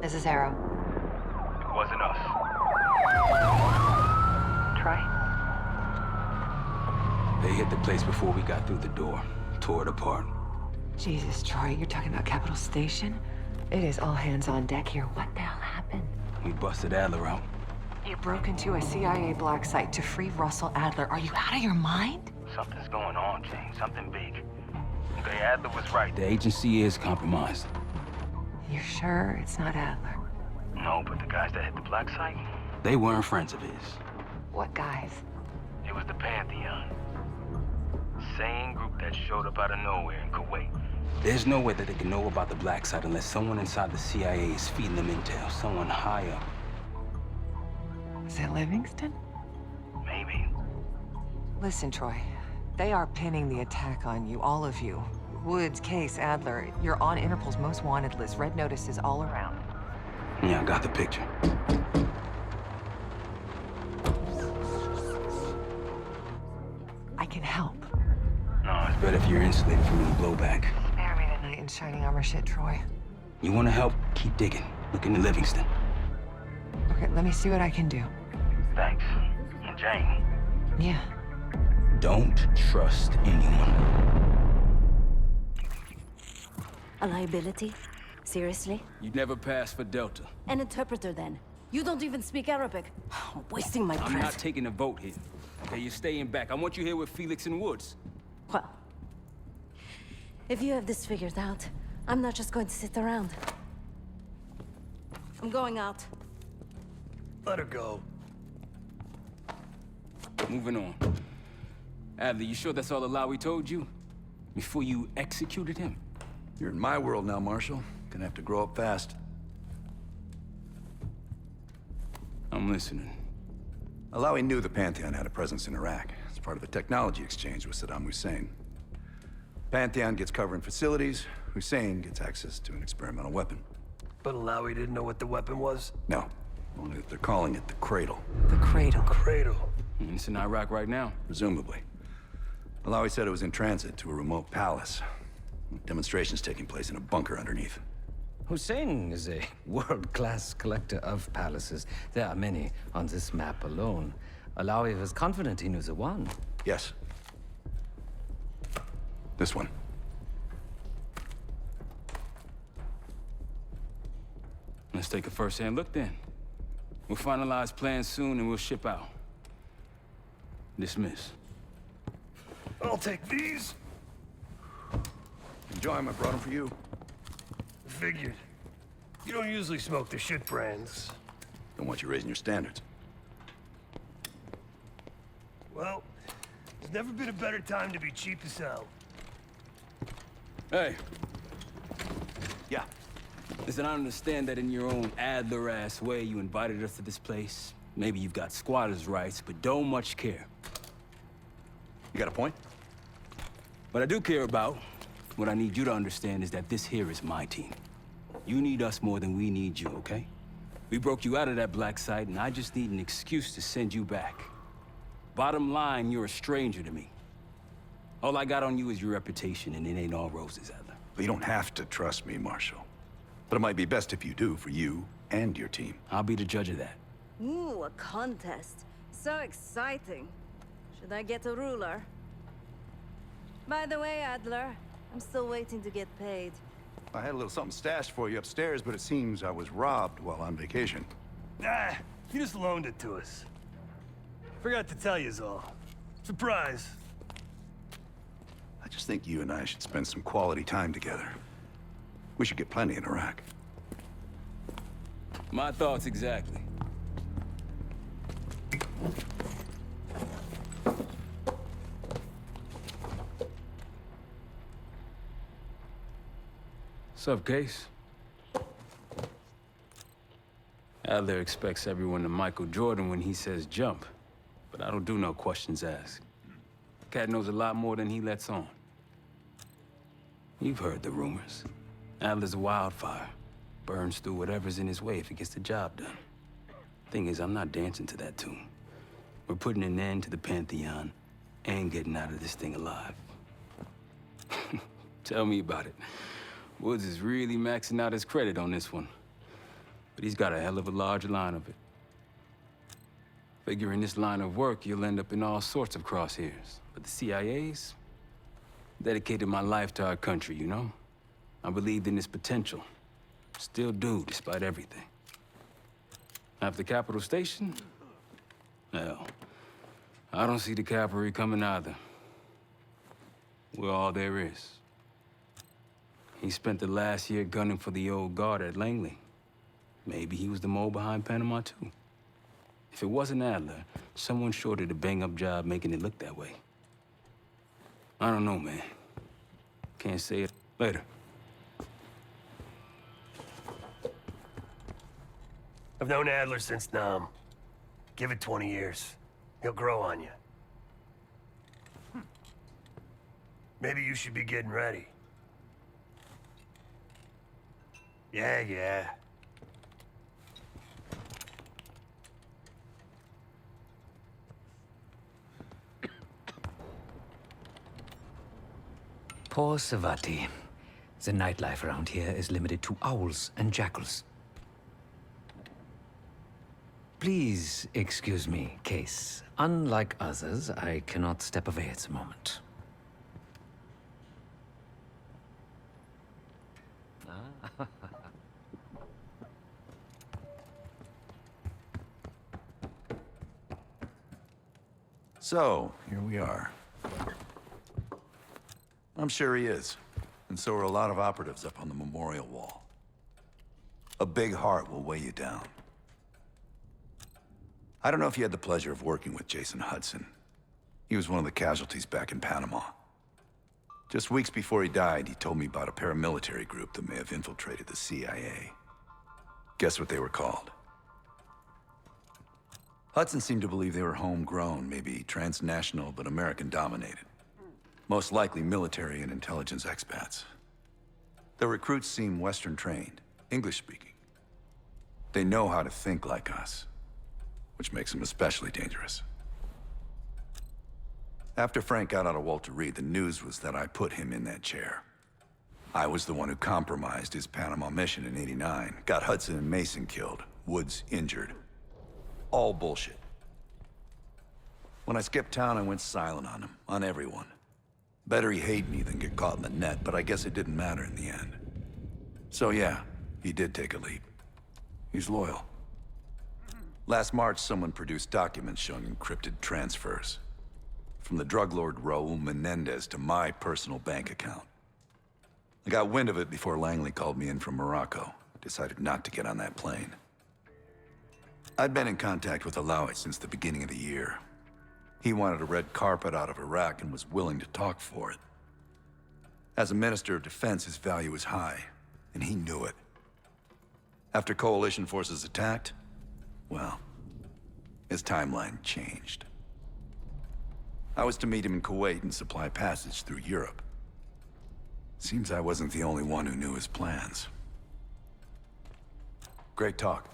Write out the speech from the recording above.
This is Arrow. It wasn't us. Troy? They hit the place before we got through the door. Tore it apart. Jesus, Troy, you're talking about Capital Station? It is all hands on deck here. What the hell happened? We busted Adler out. You broke into a CIA black site to free Russell Adler. Are you out of your mind? Something's going on, Jane. Something big. Okay, Adler was right. The agency is compromised. You're sure it's not Adler? No, but the guys that hit the black site, they weren't friends of his. What guys? It was the Pantheon. Same group that showed up out of nowhere in Kuwait. There's no way that they can know about the black site unless someone inside the CIA is feeding them intel. Someone high up. Is it Livingston? Maybe. Listen, Troy. They are pinning the attack on you, all of you. Woods, Case, Adler. You're on Interpol's most wanted list. Red notices all around. Yeah, I got the picture. I can help. No, it's better if you're insulated from any blowback. Spare me tonight in shining armor shit, Troy. You want to help? Keep digging. Look into Livingston. Okay, let me see what I can do. Thanks. And Jane, Yeah. don't trust anyone. A liability? Seriously? You'd never pass for Delta. An interpreter then? You don't even speak Arabic. Wasting my I'm breath. not taking a vote here. Okay, you're staying back. I want you here with Felix and Woods. Well, if you have this figured out, I'm not just going to sit around. I'm going out. Let her go. Moving on. Adler, you sure that's all Alawi told you? Before you executed him? You're in my world now, Marshal. Gonna have to grow up fast. I'm listening. Alawi knew the Pantheon had a presence in Iraq. It's part of a technology exchange with Saddam Hussein. Pantheon gets cover in facilities. Hussein gets access to an experimental weapon. But Alawi didn't know what the weapon was? No, only that they're calling it the Cradle, The Cradle. Cradle. It's in Iraq right now. presumably. Alawi said it was in transit to a remote palace. Demonstrations taking place in a bunker underneath. Hussein is a world-class collector of palaces. There are many on this map alone. Alawi was confident he knew the one. Yes. This one. Let's take a first-hand look then. We'll finalize plans soon and we'll ship out. Dismiss. I'll take these. Enjoy them. I brought them for you. Figured. You don't usually smoke the shit brands. Don't want you raising your standards. Well, there's never been a better time to be cheap as hell. Hey, Yeah. listen, I understand that in your own Adler-ass way you invited us to this place. Maybe you've got squatters' rights, but don't much care. You got a point? What I do care about, what I need you to understand is that this here is my team. You need us more than we need you, okay? We broke you out of that black site, and I just need an excuse to send you back. Bottom line, you're a stranger to me. All I got on you is your reputation, and it ain't all roses, Adler. But you don't have to trust me, Marshal. But it might be best if you do, for you and your team. I'll be the judge of that. Ooh, a contest. So exciting. Should I get a ruler? By the way, Adler, I'm still waiting to get paid. I had a little something stashed for you upstairs, but it seems I was robbed while on vacation. Nah, he just loaned it to us. Forgot to tell yous all. Surprise. I just think you and I should spend some quality time together. We should get plenty in Iraq. My thoughts exactly. Sup, Case? Adler expects everyone to Michael Jordan when he says jump, but I don't do no questions asked. Cat knows a lot more than he lets on. You've heard the rumors. Adler's a wildfire. Burns through whatever's in his way if he gets the job done. Thing is, I'm not dancing to that tune. We're putting an end to the Pantheon and getting out of this thing alive. Tell me about it. Woods is really maxing out his credit on this one. But he's got a hell of a large line of it. Figure in this line of work, you'll end up in all sorts of crosshairs. But the CIA's dedicated my life to our country, you know? I believed in its potential. Still do, despite everything. After Capital Station? Hell, I don't see the cavalry coming either. We're all there is. He spent the last year gunning for the old guard at Langley. Maybe he was the mole behind Panama, too. If it wasn't Adler, someone sure did a bang-up job making it look that way. I don't know, man. Can't say it. Later. I've known Adler since Nam. Give it 20 years. He'll grow on you. Maybe you should be getting ready. Yeah. Poor Savati. The nightlife around here is limited to owls and jackals. Please excuse me, Case. Unlike others, I cannot step away at the moment. So, here we are. I'm sure he is. And so are a lot of operatives up on the memorial wall. A big heart will weigh you down. I don't know if you had the pleasure of working with Jason Hudson. He was one of the casualties back in Panama. Just weeks before he died, he told me about a paramilitary group that may have infiltrated the CIA. Guess what they were called? Hudson seemed to believe they were homegrown, maybe transnational, but American-dominated. Most likely military and intelligence expats. The recruits seem Western-trained, English-speaking. They know how to think like us, which makes them especially dangerous. After Frank got out of Walter Reed, the news was that I put him in that chair. I was the one who compromised his Panama mission in '89, got Hudson and Mason killed, Woods injured. All bullshit. When I skipped town, I went silent on him, on everyone. Better he hate me than get caught in the net, but I guess it didn't matter in the end. So yeah, he did take a leap. He's loyal. Last March, someone produced documents showing encrypted transfers. From the drug lord Raul Menendez to my personal bank account. I got wind of it before Langley called me in from Morocco. Decided not to get on that plane. I'd been in contact with Alawi since the beginning of the year. He wanted a red carpet out of Iraq and was willing to talk for it. As a Minister of Defense, his value was high, and he knew it. After coalition forces attacked, well, his timeline changed. I was to meet him in Kuwait and supply passage through Europe. Seems I wasn't the only one who knew his plans. Great talk.